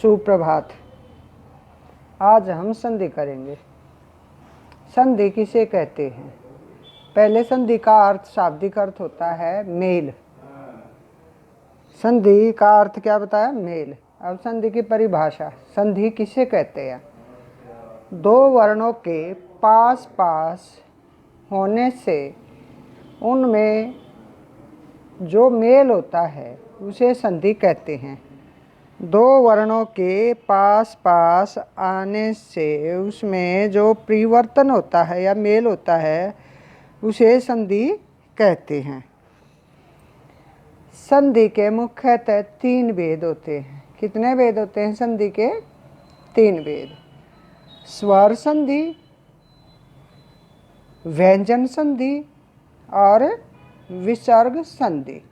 सुप्रभात। आज हम संधि करेंगे। संधि किसे कहते हैं? पहले संधि का अर्थ, शाब्दिक अर्थ होता है मेल। संधि का अर्थ क्या बताया? मेल। अब संधि की परिभाषा, संधि किसे कहते हैं? दो वर्णों के पास पास होने से उनमें जो मेल होता है उसे संधि कहते हैं। दो वर्णों के पास पास आने से उसमें जो परिवर्तन होता है या मेल होता है उसे संधि कहते हैं। संधि के मुख्यतः तीन भेद होते हैं। कितने भेद होते हैं संधि के? तीन भेद। स्वर संधि, व्यंजन संधि और विसर्ग संधि।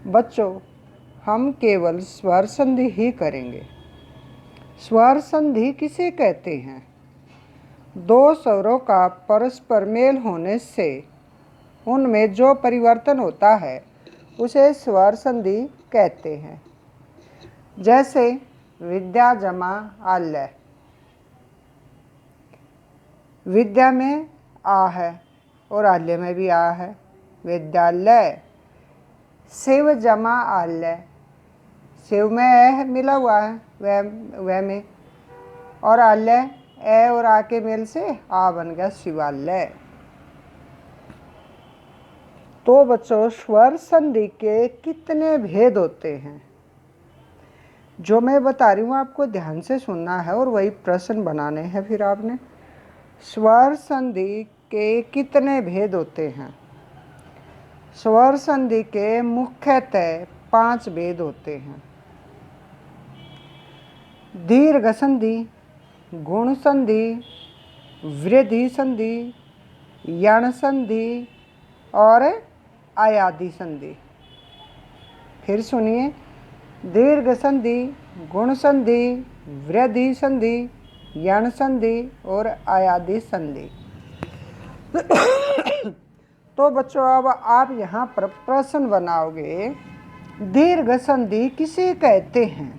बच्चों, हम केवल स्वर संधि ही करेंगे। स्वर संधि किसे कहते हैं? दो स्वरों का परस्पर मेल होने से उनमें जो परिवर्तन होता है उसे स्वर संधि कहते हैं। जैसे विद्या जमा आलय। विद्या में आ है और आल्य में भी आ है, विद्यालय। शिव जमा आल्य, शिव में ए मिला हुआ है वह में, और आल्य ए और आ के मेल से आ बन गया शिवालय। तो बच्चों, स्वर संधि के कितने भेद होते हैं जो मैं बता रही हूँ आपको ध्यान से सुनना है और वही प्रश्न बनाने हैं। फिर आपने स्वर संधि के कितने भेद होते हैं? स्वर संधि के मुख्यतः 5 भेद होते हैं। दीर्घ संधि, गुण संधि, वृद्धि संधि, यण संधि और आयादी संधि। फिर सुनिए, दीर्घ संधि, गुण संधि, वृद्धि संधि, यण संधि और आयादी संधि। तो बच्चों, अब आप यहाँ पर प्रश्न बनाओगे, दीर्घ संधि किसे कहते हैं?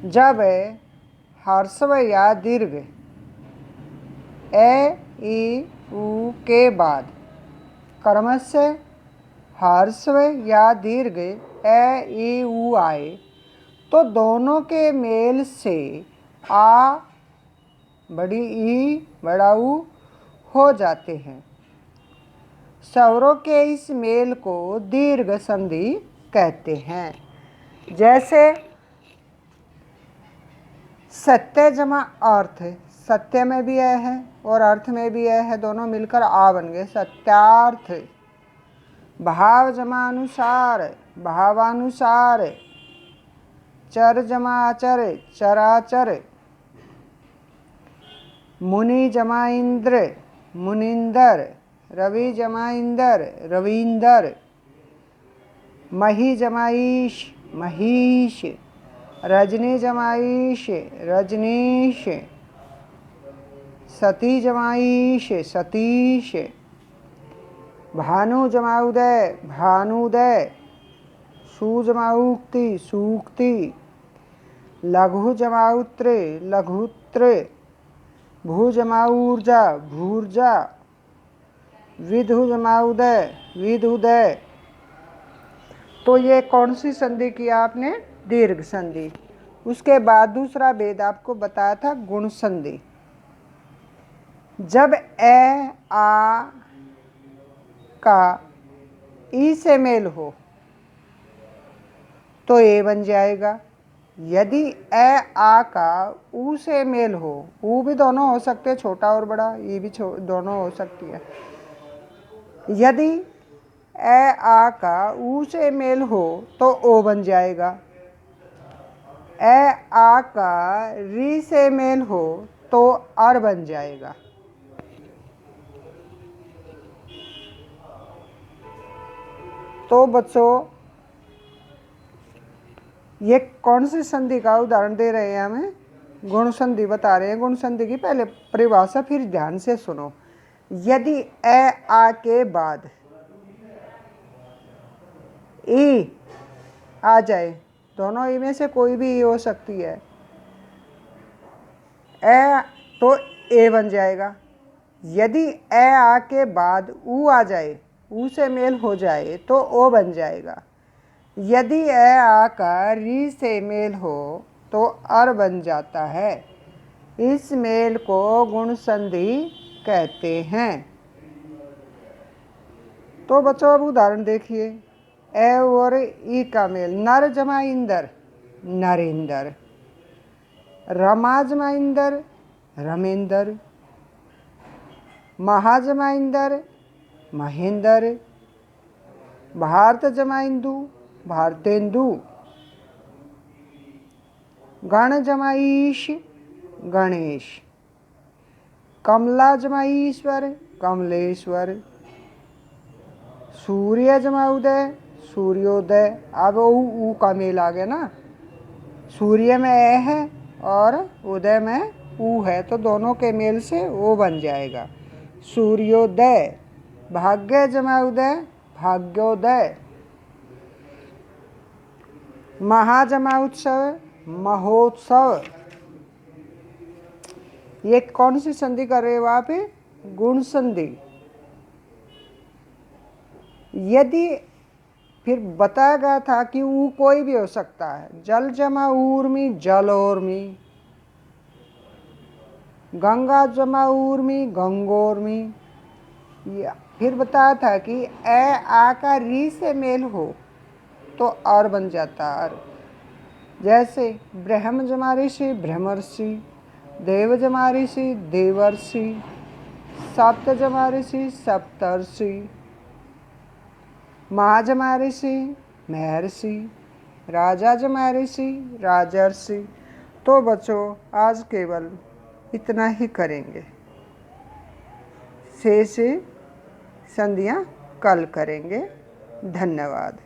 जब ह्रस्व या दीर्घ ए, ई, उ के बाद क्रमशः ह्रस्व या दीर्घ ए, ई, उ आए तो दोनों के मेल से आ बड़ी ई बड़ा ऊ हो जाते हैं। स्वरों के इस मेल को दीर्घ संधि कहते हैं। जैसे सत्य जमा अर्थ, सत्य में भी ए है और अर्थ में भी ए है, दोनों मिलकर आ बन गए सत्यार्थ। भाव जमा अनुसार, भावानुसार। चर जमा आचर, चराचर। मुनि जमा इंद्र, मुनिंदर। रवि जमा इंदर, रविंदर। मही जमा ईश, महीश। रजनी जमा ईश, रजनीश। सती जमा ईश, सतीश। भानु जमा उदय, भानुदय। सु जमा उक्ति, सूक्ति। लघु जमा उत्र, लघुत्र। भू जमा ऊर्जा, भूर्जा। विधु जमा उदय, विधुदय। तो ये कौन सी संधि की आपने? दीर्घ संधि। उसके बाद दूसरा भेद आपको बताया था गुण संधि। जब ए, आ का ई से मेल हो तो ए बन जाएगा। यदि ए, आ का ऊ से मेल हो, ऊ भी दोनों हो सकते हैं, छोटा और बड़ा, ई भी दोनों हो सकती है। यदि ए, आ का ऊ से मेल हो तो ओ बन जाएगा। ए, आ का री से मेल हो तो अर बन जाएगा। तो बच्चों, ये कौन सी संधि का उदाहरण दे रहे हैं हमें? गुण संधि बता रहे हैं। गुण संधि की पहले परिभाषा फिर ध्यान से सुनो। यदि ए, आ के बाद ई आ जाए दोनों ही में से कोई भी हो सकती है। ए तो ए बन जाएगा। यदि ए आ के बाद ऊ आ जाए, ऊ से मेल हो जाए तो ओ बन जाएगा। यदि ए आकर री से मेल हो तो अर बन जाता है। इस मेल को गुण संधि कहते हैं। तो बच्चों अब उदाहरण देखिए। ए और ई का मेल, नर जमा इंदर, नरेंद्र। रमा जमा इंदर, रमेंद्र। महा जमा इंदर, महेंद्र। भारत जमा इंदु, भारतेंदु। गण जमा ईश, गणेश। कमला जमा ईश्वर, कमलेश्वर। सूर्य जमा उदय, सूर्योदय। अब ऊ का मेल आ गया ना, सूर्य में ए है और उदय में ऊ है, तो दोनों के मेल से ओ बन जाएगा, सूर्योदय। भाग्य जमा उदय, भाग्योदय। महाजमा उत्सव, महोत्सव। ये कौन सी संधि कर रहे हो आप? गुण संधि। यदि फिर बताया गया था कि ऊ कोई भी हो सकता है। जल जमा ऊर्मी, जलोर्मी। गंगा जमा ऊर्मी, गंगोर्मी। फिर बताया था कि ए आ का री से मेल हो तो और बन जाता अर। जैसे ब्रह्म जमा ऋषि, ब्रह्मर्षि। देव जमा ऋषि, देवर्षि। सप्त जमा ऋषि, सप्तर्षि। महा जमा ऋषि, महर्षि। राजा जमा ऋषि, राजर्षि। तो बच्चों आज केवल इतना ही करेंगे, शेष संधियाँ कल करेंगे। धन्यवाद।